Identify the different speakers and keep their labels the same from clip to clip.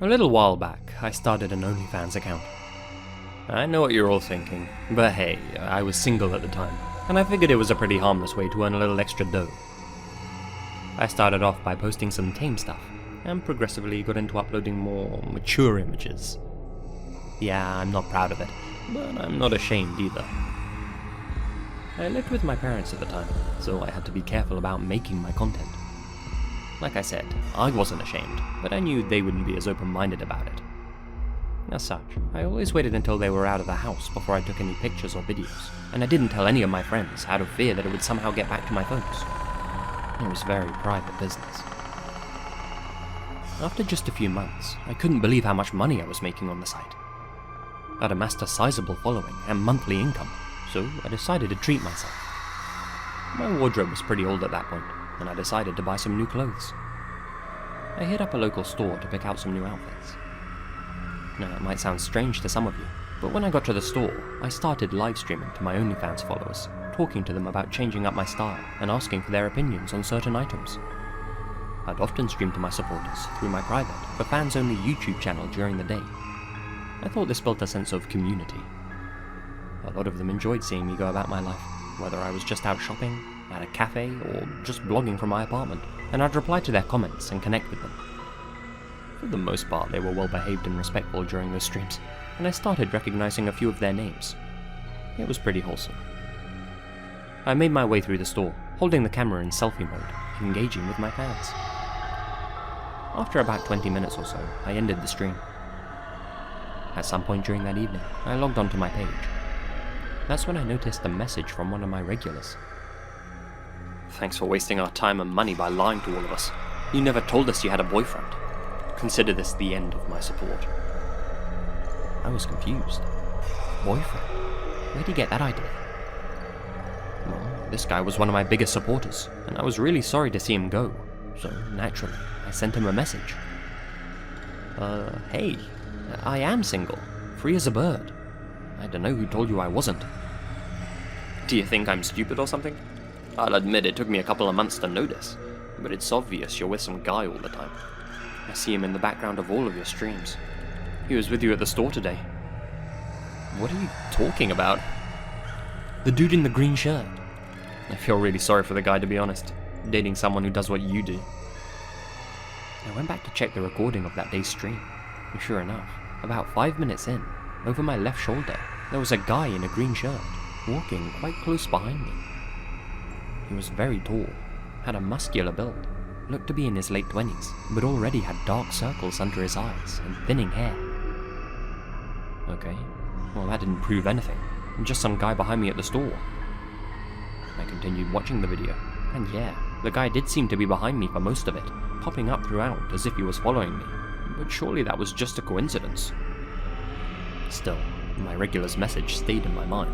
Speaker 1: A little while back, I started an OnlyFans account. I know what you're all thinking, but hey, I was single at the time, and I figured it was a pretty harmless way to earn a little extra dough. I started off by posting some tame stuff, and progressively got into uploading more mature images. Yeah, I'm not proud of it, but I'm not ashamed either. I lived with my parents at the time, so I had to be careful about making my content. Like I said, I wasn't ashamed, but I knew they wouldn't be as open-minded about it. As such, I always waited until they were out of the house before I took any pictures or videos, and I didn't tell any of my friends out of fear that it would somehow get back to my folks. It was very private business. After just a few months, I couldn't believe how much money I was making on the site. I'd amassed a sizable following and monthly income, so I decided to treat myself. My wardrobe was pretty old at that point, and I decided to buy some new clothes. I hit up a local store to pick out some new outfits. Now, it might sound strange to some of you, but when I got to the store, I started live streaming to my OnlyFans followers, talking to them about changing up my style and asking for their opinions on certain items. I'd often stream to my supporters through my private, for fans-only YouTube channel during the day. I thought this built a sense of community. A lot of them enjoyed seeing me go about my life, whether I was just out shopping, at a cafe, or just blogging from my apartment, and I'd reply to their comments and connect with them. For the most part, they were well behaved and respectful during those streams, and I started recognizing a few of their names. It was pretty wholesome. I made my way through the store, holding the camera in selfie mode, engaging with my fans. After about 20 minutes or so, I ended the stream. At some point during that evening, I logged onto my page. That's when I noticed a message from one of my regulars. "Thanks for wasting our time and money by lying to all of us. You never told us you had a boyfriend. Consider this the end of my support." I was confused. Boyfriend? Where'd he get that idea? Well, this guy was one of my biggest supporters, and I was really sorry to see him go, so naturally, I sent him a message. Hey, I am single, free as a bird. I don't know who told you I wasn't. Do you think I'm stupid or something? I'll admit it took me a couple of months to notice, but it's obvious you're with some guy all the time. I see him in the background of all of your streams. He was with you at the store today. What are you talking about? The dude in the green shirt. I feel really sorry for the guy, to be honest, dating someone who does what you do. I went back to check the recording of that day's stream, and sure enough, about 5 minutes in, over my left shoulder, there was a guy in a green shirt, walking quite close behind me. He was very tall, had a muscular build, looked to be in his late 20s, but already had dark circles under his eyes and thinning hair. Okay, well that didn't prove anything, just some guy behind me at the store. I continued watching the video, and yeah, the guy did seem to be behind me for most of it, popping up throughout as if he was following me, but surely that was just a coincidence. Still, my regular's message stayed in my mind.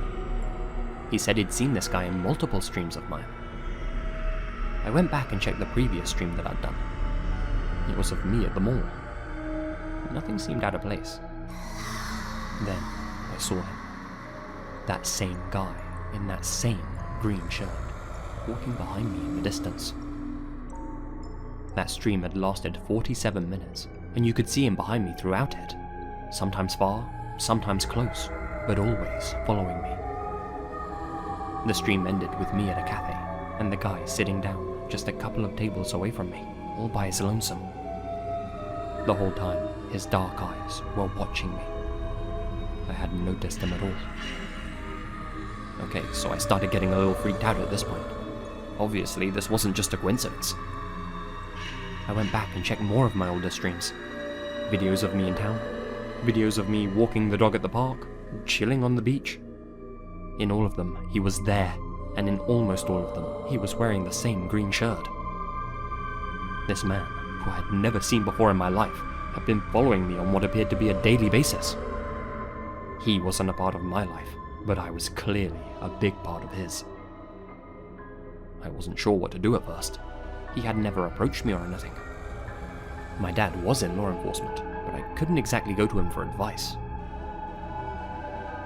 Speaker 1: He said he'd seen this guy in multiple streams of mine. I went back and checked the previous stream that I'd done. It was of me at the mall. Nothing seemed out of place. Then, I saw him. That same guy, in that same green shirt, walking behind me in the distance. That stream had lasted 47 minutes, and you could see him behind me throughout it. Sometimes far, sometimes close, but always following me. The stream ended with me at a cafe, and the guy sitting down just a couple of tables away from me, all by his lonesome. The whole time, his dark eyes were watching me. I hadn't noticed him at all. Okay, so I started getting a little freaked out at this point. Obviously, this wasn't just a coincidence. I went back and checked more of my older streams. Videos of me in town, videos of me walking the dog at the park, chilling on the beach. In all of them, he was there, and in almost all of them, he was wearing the same green shirt. This man, who I had never seen before in my life, had been following me on what appeared to be a daily basis. He wasn't a part of my life, but I was clearly a big part of his. I wasn't sure what to do at first. He had never approached me or anything. My dad was in law enforcement, but I couldn't exactly go to him for advice.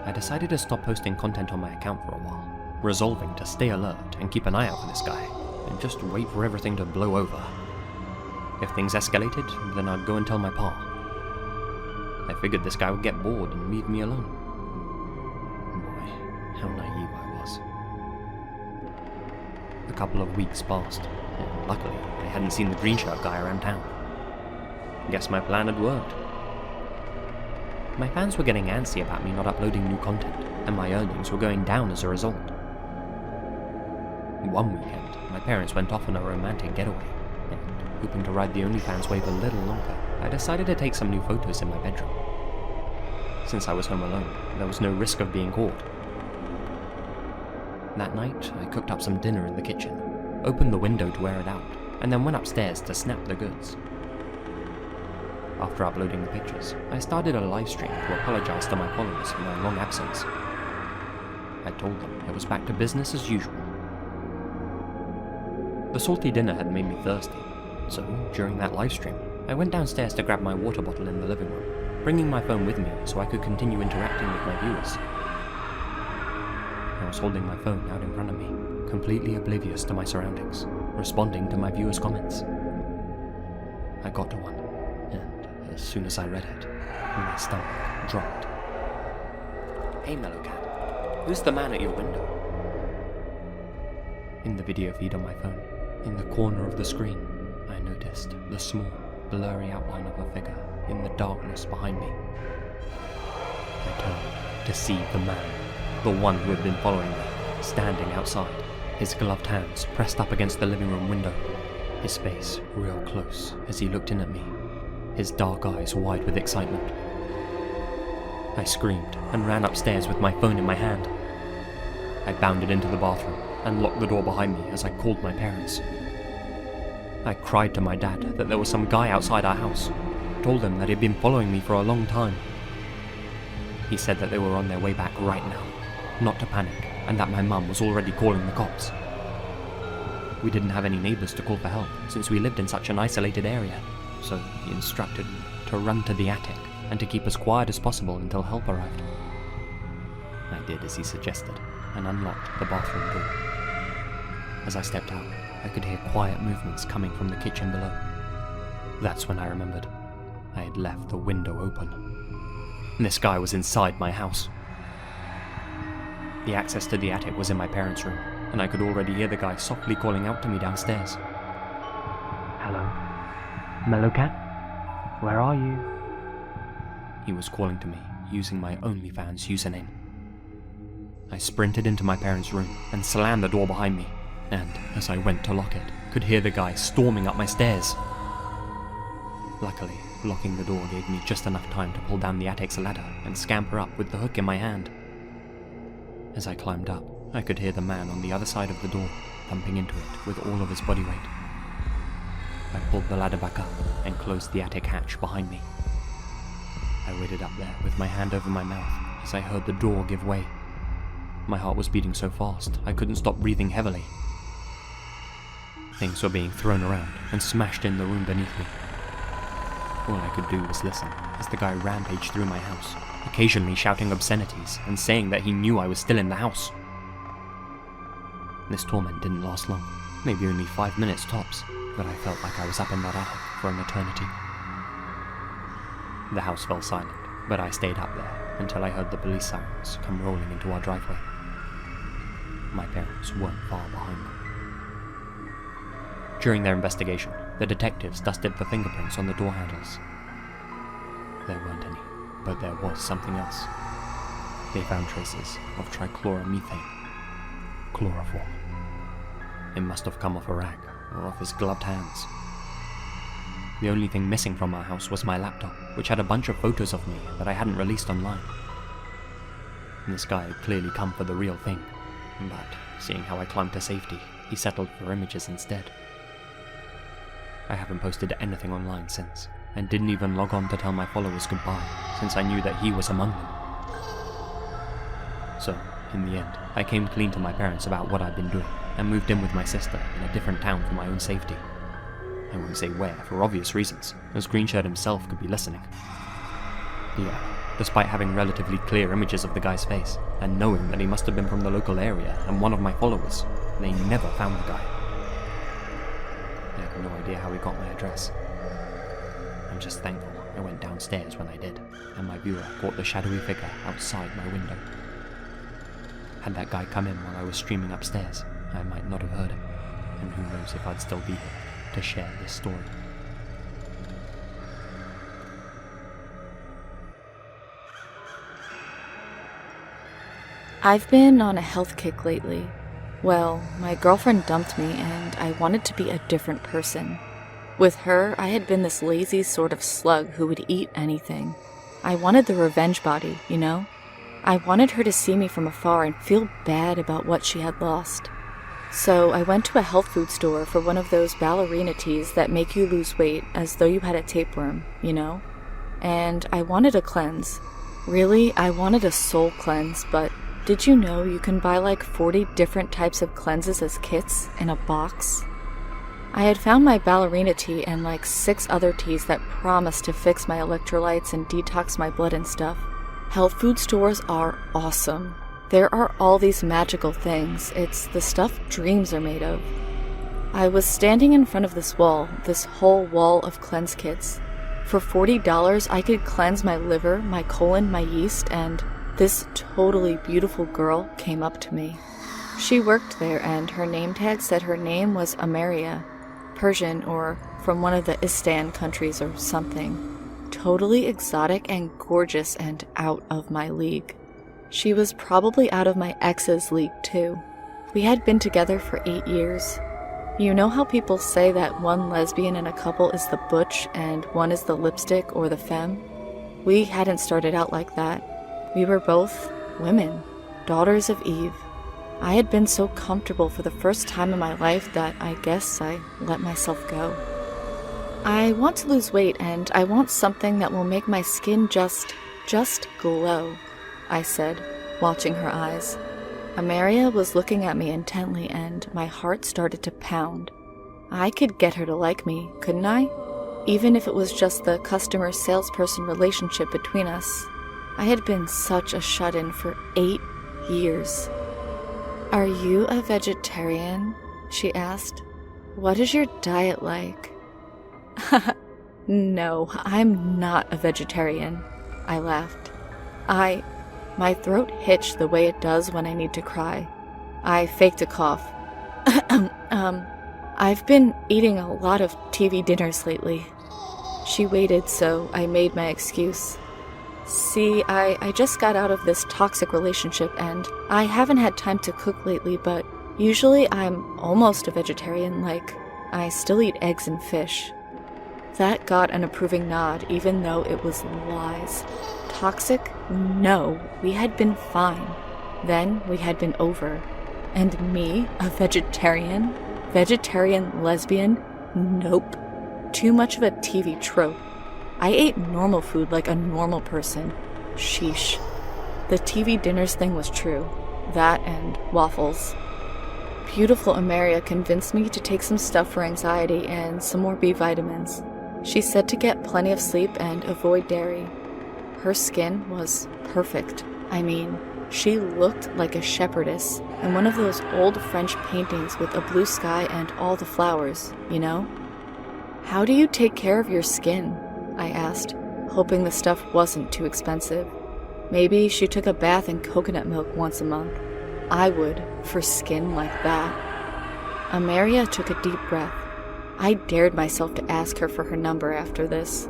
Speaker 1: I decided to stop posting content on my account for a while, resolving to stay alert and keep an eye out for this guy, and just wait for everything to blow over. If things escalated, then I'd go and tell my pa. I figured this guy would get bored and leave me alone. Boy, how naive I was. A couple of weeks passed, and luckily I hadn't seen the green shirt guy around town. Guess my plan had worked. My fans were getting antsy about me not uploading new content, and my earnings were going down as a result. One weekend, my parents went off on a romantic getaway, and hoping to ride the OnlyFans wave a little longer, I decided to take some new photos in my bedroom. Since I was home alone, there was no risk of being caught. That night, I cooked up some dinner in the kitchen, opened the window to air it out, and then went upstairs to snap the goods. After uploading the pictures, I started a live stream to apologize to my followers for my long absence. I told them it was back to business as usual. The salty dinner had made me thirsty, so during that live stream, I went downstairs to grab my water bottle in the living room, bringing my phone with me so I could continue interacting with my viewers. I was holding my phone out in front of me, completely oblivious to my surroundings, responding to my viewers' comments. I got to one, and as soon as I read it, my stomach dropped. "Hey Mellowcat, who's the man at your window?" In the video feed on my phone, in the corner of the screen, I noticed the small, blurry outline of a figure in the darkness behind me. I turned to see the man, the one who had been following me, standing outside, his gloved hands pressed up against the living room window, his face real close as he looked in at me, his dark eyes wide with excitement. I screamed and ran upstairs with my phone in my hand. I bounded into the bathroom and locked the door behind me as I called my parents. I cried to my dad that there was some guy outside our house, told him that he'd been following me for a long time. He said that they were on their way back right now, not to panic, and that my mum was already calling the cops. We didn't have any neighbours to call for help since we lived in such an isolated area, so he instructed me to run to the attic and to keep as quiet as possible until help arrived. I did as he suggested and unlocked the bathroom door. As I stepped out, I could hear quiet movements coming from the kitchen below. That's when I remembered. I had left the window open. This guy was inside my house. The access to the attic was in my parents' room, and I could already hear the guy softly calling out to me downstairs. "Hello? Mellowcat? Where are you?" He was calling to me, using my OnlyFans username. I sprinted into my parents' room and slammed the door behind me, and as I went to lock it, could hear the guy storming up my stairs. Luckily, locking the door gave me just enough time to pull down the attic's ladder and scamper up with the hook in my hand. As I climbed up, I could hear the man on the other side of the door thumping into it with all of his body weight. I pulled the ladder back up and closed the attic hatch behind me. I waited up there with my hand over my mouth as I heard the door give way. My heart was beating so fast, I couldn't stop breathing heavily. Things were being thrown around and smashed in the room beneath me. All I could do was listen as the guy rampaged through my house, occasionally shouting obscenities and saying that he knew I was still in the house. This torment didn't last long, maybe only 5 minutes tops, but I felt like I was up in that attic for an eternity. The house fell silent, but I stayed up there until I heard the police sirens come rolling into our driveway. My parents weren't far behind me. During their investigation, the detectives dusted for fingerprints on the door handles. There weren't any, but there was something else. They found traces of trichloromethane. Chloroform. It must have come off a rag, or off his gloved hands. The only thing missing from our house was my laptop, which had a bunch of photos of me that I hadn't released online. This guy had clearly come for the real thing, but seeing how I climbed to safety, he settled for images instead. I haven't posted anything online since, and didn't even log on to tell my followers goodbye, since I knew that he was among them. So, in the end, I came clean to my parents about what I'd been doing, and moved in with my sister in a different town for my own safety. I won't say where, for obvious reasons, as Greenshirt himself could be listening. Yeah, despite having relatively clear images of the guy's face, and knowing that he must have been from the local area and one of my followers, they never found the guy. I have no idea how he got my address. I'm just thankful I went downstairs when I did, and my viewer caught the shadowy figure outside my window. Had that guy come in while I was streaming upstairs, I might not have heard him, and who knows if I'd still be here to share this story.
Speaker 2: I've been on a health kick lately. Well, my girlfriend dumped me and I wanted to be a different person. With her, I had been this lazy sort of slug who would eat anything. I wanted the revenge body, you know? I wanted her to see me from afar and feel bad about what she had lost. So I went to a health food store for one of those ballerina teas that make you lose weight as though you had a tapeworm, you know? And I wanted a cleanse. Really, I wanted a soul cleanse, but did you know you can buy like 40 different types of cleanses as kits in a box? I had found my ballerina tea and like 6 other teas that promised to fix my electrolytes and detox my blood and stuff. Health food stores are awesome. There are all these magical things. It's the stuff dreams are made of. I was standing in front of this whole wall of cleanse kits. For $40, I could cleanse my liver, my colon, my yeast, and this totally beautiful girl came up to me. She worked there, and her name tag said her name was Ameria, Persian or from one of the Istan countries or something. Totally exotic and gorgeous and out of my league. She was probably out of my ex's league too. We had been together for 8 years. You know how people say that one lesbian in a couple is the butch and one is the lipstick or the femme? We hadn't started out like that. We were both women, daughters of Eve. I had been so comfortable for the first time in my life that I guess I let myself go. I want to lose weight and I want something that will make my skin just glow, I said, watching her eyes. Ameria was looking at me intently and my heart started to pound. I could get her to like me, couldn't I? Even if it was just the customer-salesperson relationship between us. I had been such a shut-in for 8 years. "Are you a vegetarian?" she asked. "What is your diet like?" "No, I'm not a vegetarian," I laughed. My throat hitched the way it does when I need to cry. I faked a cough. I've been eating a lot of TV dinners lately." She waited, so I made my excuse. "See, I just got out of this toxic relationship and I haven't had time to cook lately, but usually I'm almost a vegetarian, like I still eat eggs and fish." That got an approving nod, even though it was lies. Toxic? No, we had been fine. Then we had been over. And me, a vegetarian? Vegetarian lesbian? Nope. Too much of a TV trope. I ate normal food like a normal person. Sheesh. The TV dinners thing was true. That and waffles. Beautiful Ameria convinced me to take some stuff for anxiety and some more B vitamins. She said to get plenty of sleep and avoid dairy. Her skin was perfect. I mean, she looked like a shepherdess in one of those old French paintings with a blue sky and all the flowers, you know? "How do you take care of your skin?" I asked, hoping the stuff wasn't too expensive. Maybe she took a bath in coconut milk once a month. I would, for skin like that. Ameria took a deep breath. I dared myself to ask her for her number after this.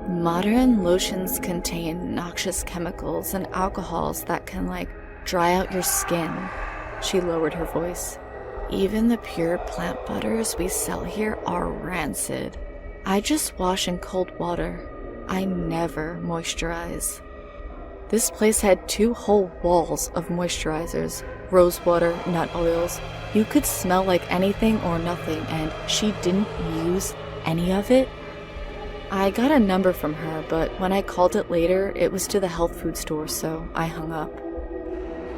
Speaker 2: "Modern lotions contain noxious chemicals and alcohols that can, dry out your skin." She lowered her voice. "Even the pure plant butters we sell here are rancid. I just wash in cold water. I never moisturize." This place had 2 whole walls of moisturizers, rose water, nut oils. You could smell like anything or nothing, and she didn't use any of it? I got a number from her, but when I called it later, it was to the health food store, so I hung up.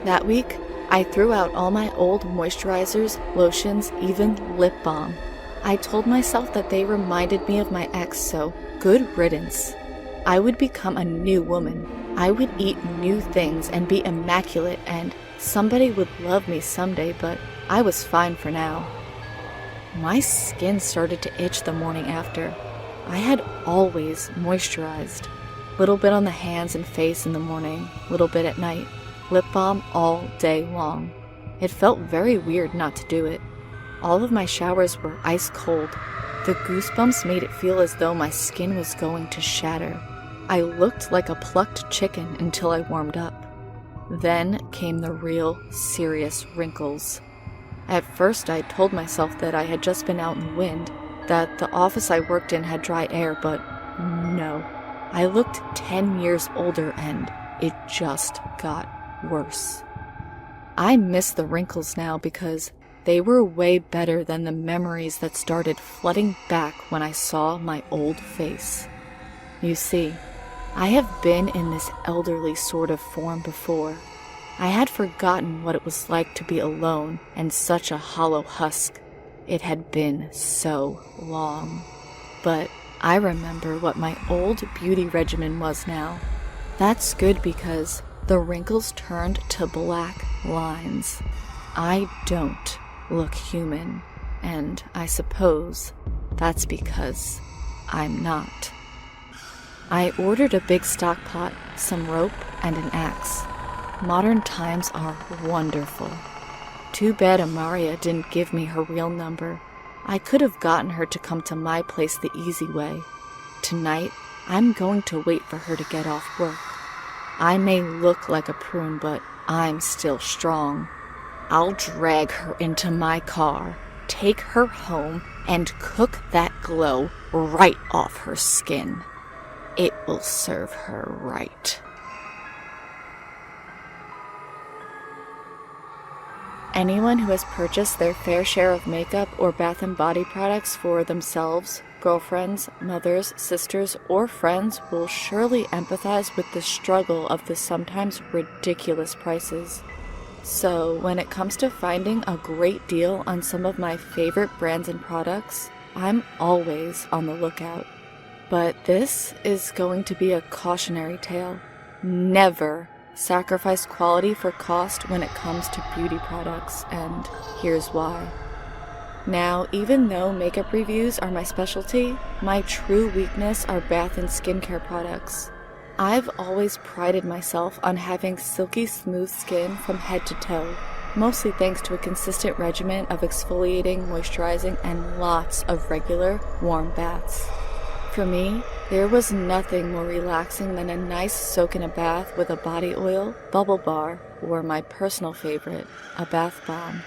Speaker 2: That week, I threw out all my old moisturizers, lotions, even lip balm. I told myself that they reminded me of my ex, so good riddance. I would become a new woman. I would eat new things and be immaculate, and somebody would love me someday, but I was fine for now. My skin started to itch the morning after. I had always moisturized. Little bit on the hands and face in the morning, little bit at night. Lip balm all day long. It felt very weird not to do it. All of my showers were ice cold. The goosebumps made it feel as though my skin was going to shatter. I looked like a plucked chicken until I warmed up. Then came the real, serious wrinkles. At first, I told myself that I had just been out in the wind, that the office I worked in had dry air, but no. I looked 10 years older and it just got worse. I miss the wrinkles now because they were way better than the memories that started flooding back when I saw my old face. You see, I have been in this elderly sort of form before. I had forgotten what it was like to be alone and such a hollow husk. It had been so long. But I remember what my old beauty regimen was now. That's good because the wrinkles turned to black lines. I don't look human, and I suppose that's because I'm not. I ordered a big stock pot, some rope, and an axe. Modern times are wonderful. Too bad Amaria didn't give me her real number. I could have gotten her to come to my place the easy way. Tonight, I'm going to wait for her to get off work. I may look like a prune, but I'm still strong. I'll drag her into my car, take her home, and cook that glow right off her skin. It will serve her right. Anyone who has purchased their fair share of makeup or bath and body products for themselves, girlfriends, mothers, sisters, or friends will surely empathize with the struggle of the sometimes ridiculous prices. So, when it comes to finding a great deal on some of my favorite brands and products, I'm always on the lookout. But this is going to be a cautionary tale. Never sacrifice quality for cost when it comes to beauty products, and here's why. Now, even though makeup reviews are my specialty, my true weakness are bath and skincare products. I've always prided myself on having silky smooth skin from head to toe, mostly thanks to a consistent regimen of exfoliating, moisturizing, and lots of regular, warm baths. For me, there was nothing more relaxing than a nice soak in a bath with a body oil, bubble bar, or my personal favorite, a bath bomb.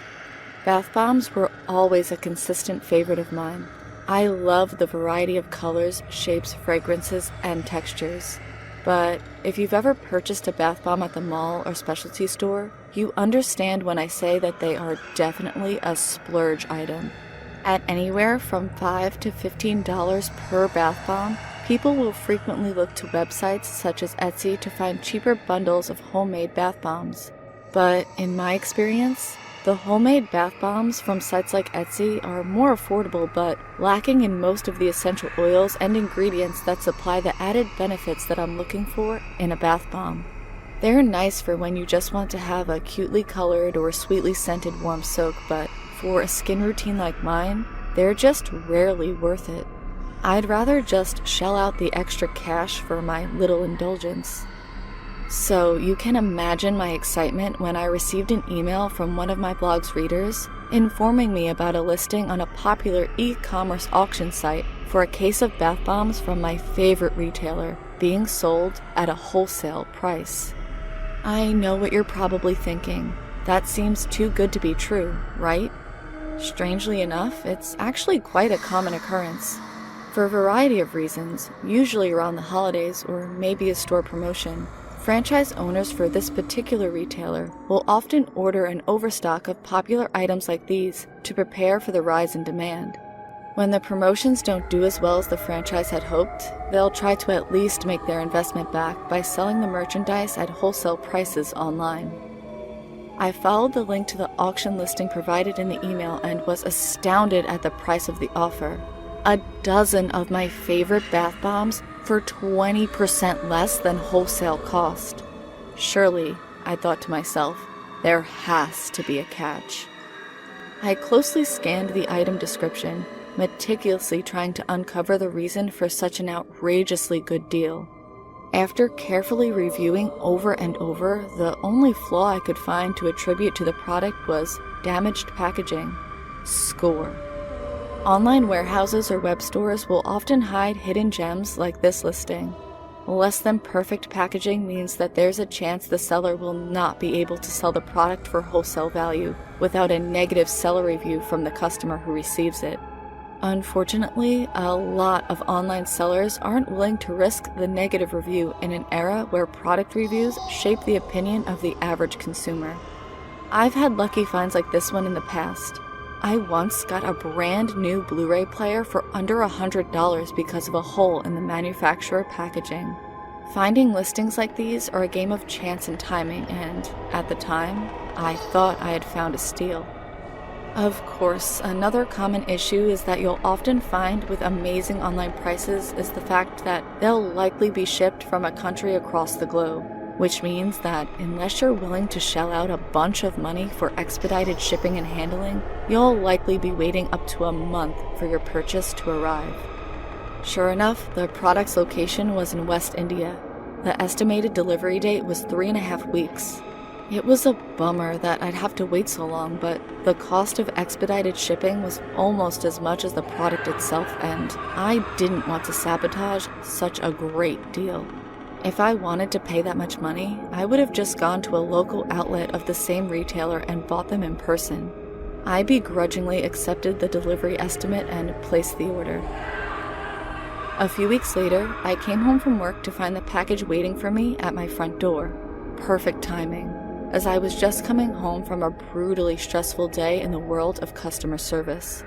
Speaker 2: Bath bombs were always a consistent favorite of mine. I love the variety of colors, shapes, fragrances, and textures. But if you've ever purchased a bath bomb at the mall or specialty store, you understand when I say that they are definitely a splurge item. At anywhere from $5 to $15 per bath bomb, people will frequently look to websites such as Etsy to find cheaper bundles of homemade bath bombs. But in my experience, the homemade bath bombs from sites like Etsy are more affordable but lacking in most of the essential oils and ingredients that supply the added benefits that I'm looking for in a bath bomb. They're nice for when you just want to have a cutely colored or sweetly scented warm soak, but for a skin routine like mine, they're just rarely worth it. I'd rather just shell out the extra cash for my little indulgence. So you can imagine my excitement when I received an email from one of my blog's readers informing me about a listing on a popular e-commerce auction site for a case of bath bombs from my favorite retailer being sold at a wholesale price. I know what you're probably thinking. That seems too good to be true, right? Strangely enough, it's actually quite a common occurrence. For a variety of reasons, usually around the holidays or maybe a store promotion, franchise owners for this particular retailer will often order an overstock of popular items like these to prepare for the rise in demand. When the promotions don't do as well as the franchise had hoped, they'll try to at least make their investment back by selling the merchandise at wholesale prices online. I followed the link to the auction listing provided in the email and was astounded at the price of the offer. A dozen of my favorite bath bombs for 20% less than wholesale cost. Surely, I thought to myself, there has to be a catch. I closely scanned the item description, meticulously trying to uncover the reason for such an outrageously good deal. After carefully reviewing over and over, the only flaw I could find to attribute to the product was damaged packaging. Score. Online warehouses or web stores will often hide hidden gems like this listing. Less than perfect packaging means that there's a chance the seller will not be able to sell the product for wholesale value without a negative seller review from the customer who receives it. Unfortunately, a lot of online sellers aren't willing to risk the negative review in an era where product reviews shape the opinion of the average consumer. I've had lucky finds like this one in the past. I once got a brand new Blu-ray player for under $100 because of a hole in the manufacturer packaging. Finding listings like these are a game of chance and timing, and at the time, I thought I had found a steal. Of course, another common issue is that you'll often find with amazing online prices is the fact that they'll likely be shipped from a country across the globe, which means that unless you're willing to shell out a bunch of money for expedited shipping and handling, you'll likely be waiting up to a month for your purchase to arrive. Sure enough, the product's location was in West India. The estimated delivery date was 3.5 weeks. It was a bummer that I'd have to wait so long, but the cost of expedited shipping was almost as much as the product itself, and I didn't want to sabotage such a great deal. If I wanted to pay that much money, I would have just gone to a local outlet of the same retailer and bought them in person. I begrudgingly accepted the delivery estimate and placed the order. A few weeks later, I came home from work to find the package waiting for me at my front door. Perfect timing, as I was just coming home from a brutally stressful day in the world of customer service.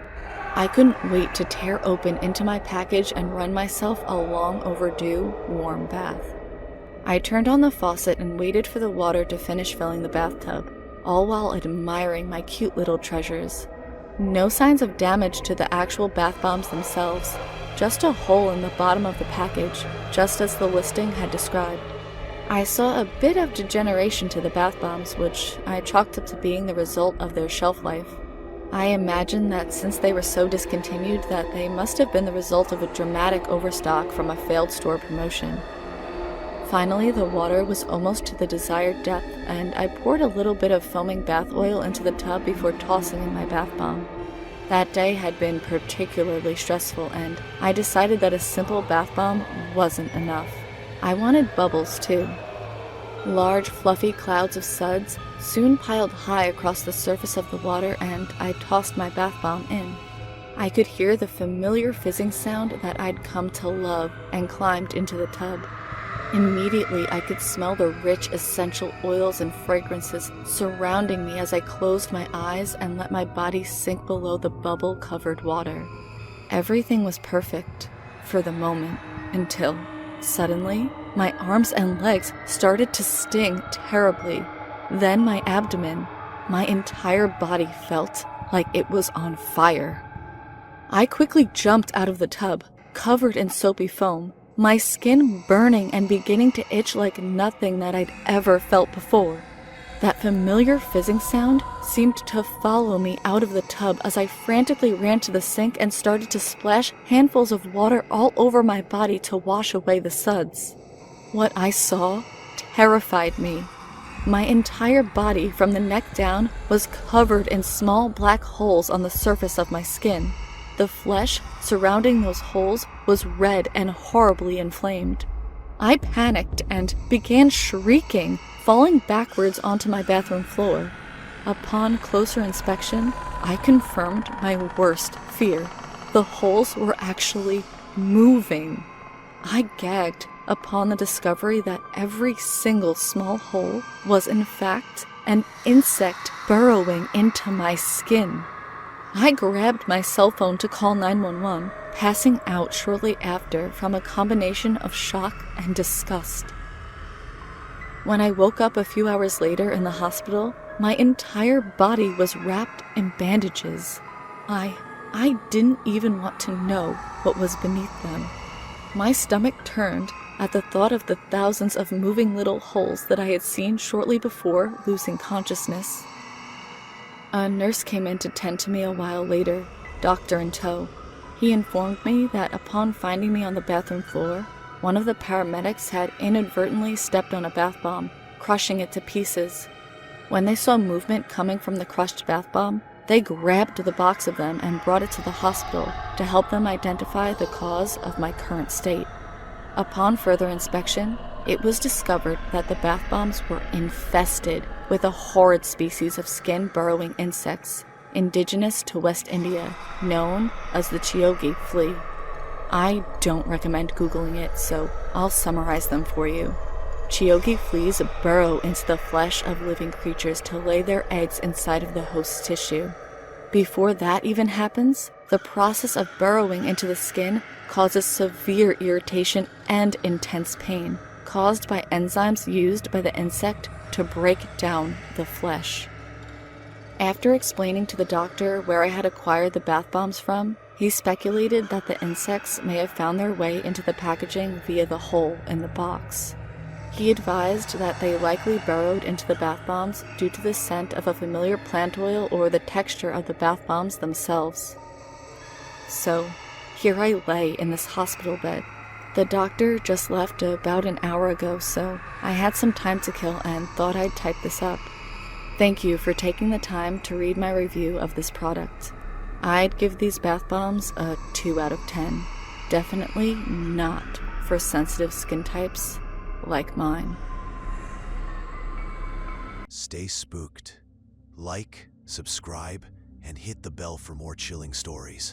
Speaker 2: I couldn't wait to tear open into my package and run myself a long overdue warm bath. I turned on the faucet and waited for the water to finish filling the bathtub, all while admiring my cute little treasures. No signs of damage to the actual bath bombs themselves, just a hole in the bottom of the package, just as the listing had described. I saw a bit of degeneration to the bath bombs, which I chalked up to being the result of their shelf life. I imagined that since they were so discontinued that they must have been the result of a dramatic overstock from a failed store promotion. Finally, the water was almost to the desired depth, and I poured a little bit of foaming bath oil into the tub before tossing in my bath bomb. That day had been particularly stressful, and I decided that a simple bath bomb wasn't enough. I wanted bubbles, too. Large, fluffy clouds of suds soon piled high across the surface of the water, and I tossed my bath bomb in. I could hear the familiar fizzing sound that I'd come to love and climbed into the tub. Immediately, I could smell the rich, essential oils and fragrances surrounding me as I closed my eyes and let my body sink below the bubble-covered water. Everything was perfect, for the moment, until, suddenly, my arms and legs started to sting terribly. Then my abdomen. My entire body felt like it was on fire. I quickly jumped out of the tub, covered in soapy foam, my skin burning and beginning to itch like nothing that I'd ever felt before. That familiar fizzing sound seemed to follow me out of the tub as I frantically ran to the sink and started to splash handfuls of water all over my body to wash away the suds. What I saw terrified me. My entire body, from the neck down, was covered in small black holes on the surface of my skin. The flesh surrounding those holes was red and horribly inflamed. I panicked and began shrieking, falling backwards onto my bathroom floor. Upon closer inspection, I confirmed my worst fear. The holes were actually moving. I gagged upon the discovery that every single small hole was in fact an insect burrowing into my skin. I grabbed my cell phone to call 911, passing out shortly after from a combination of shock and disgust. When I woke up a few hours later in the hospital, my entire body was wrapped in bandages. I didn't even want to know what was beneath them. My stomach turned at the thought of the thousands of moving little holes that I had seen shortly before losing consciousness. A nurse came in to tend to me a while later, doctor in tow. He informed me that upon finding me on the bathroom floor, one of the paramedics had inadvertently stepped on a bath bomb, crushing it to pieces. When they saw movement coming from the crushed bath bomb, they grabbed the box of them and brought it to the hospital to help them identify the cause of my current state. Upon further inspection, it was discovered that the bath bombs were infested with a horrid species of skin-burrowing insects indigenous to West India, known as the Chiogi flea. I don't recommend Googling it, so I'll summarize them for you. Chiogi fleas burrow into the flesh of living creatures to lay their eggs inside of the host's tissue. Before that even happens, the process of burrowing into the skin causes severe irritation and intense pain, caused by enzymes used by the insect to break down the flesh. After explaining to the doctor where I had acquired the bath bombs from, he speculated that the insects may have found their way into the packaging via the hole in the box. He advised that they likely burrowed into the bath bombs due to the scent of a familiar plant oil or the texture of the bath bombs themselves. So, here I lay in this hospital bed. The doctor just left about an hour ago, so I had some time to kill and thought I'd type this up. Thank you for taking the time to read my review of this product. I'd give these bath bombs a 2 out of 10. Definitely not for sensitive skin types like mine.
Speaker 3: Stay spooked. Like, subscribe, and hit the bell for more chilling stories.